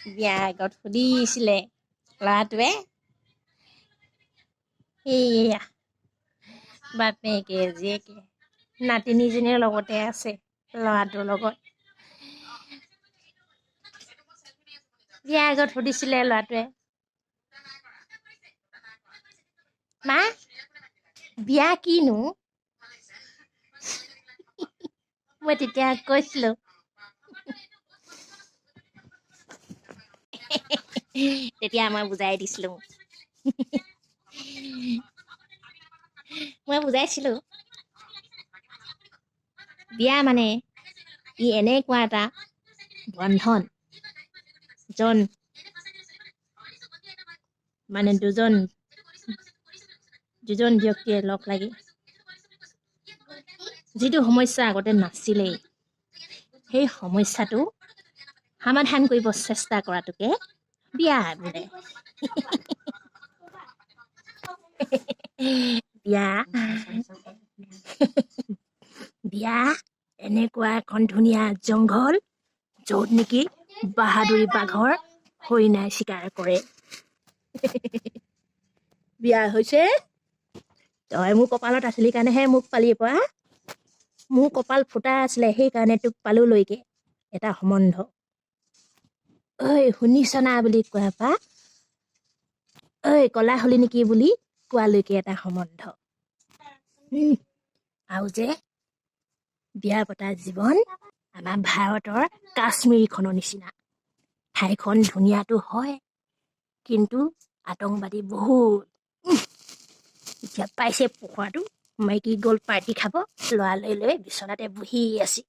বিয়া আগত সুধিছিলে ল'ৰাটোৱে এইয়া বাপেকে জীয়েকে নাতিনীজনীৰ লগতে আছে ল'ৰাটোৰ লগত। বিয়া আগত সুধিছিলে ল'ৰাটোৱে, মা বিয়া কিনো? মই তেতিয়া কৈছিলো তেতিয়া মই বুজাই দিছিলো মই বুজাইছিলো বিয়া মানে ই এনেকুৱা এটা বন্ধন জন মানে দুজন ব্যক্তিয়ে লগ লাগি যিটো সমস্যা আগতে নাছিলেই সেই সমস্যাটো সমাধান কৰিব চেষ্টা কৰাটোকে বিয়া বোলে। বিয়া বিয়া এনেকুৱা এখন ধুনীয়া জংঘল য'ত নেকি বাহাদুৰী বাঘৰ হৰিণাই চিকাৰ কৰে। বিয়া হৈছে তই মোৰ কপালত আছিলি কাৰণেহে মোক পালি পৰা। মোৰ কপাল ফুটা আছিলে সেইকাৰণে তোক পালোলৈকে এটা সম্বন্ধ। ঐ শুনিছ না বুলি কোৱা পা ঐ কলা হলি নেকি বুলি কোৱালৈকে এটা সম্বন্ধ। আৰু যে বিয়া পতা জীৱন আমাৰ ভাৰতৰ কাশ্মীৰখনৰ নিচিনা। ঠাইখন ধুনীয়াটো হয় কিন্তু আতংকবাদী বহুত। এতিয়া পাইছে পোখৰাটো মাইকী গ'ল পাৰ্টি খাব, ল'ৰা লৈ বিচনাতে বহি আছে।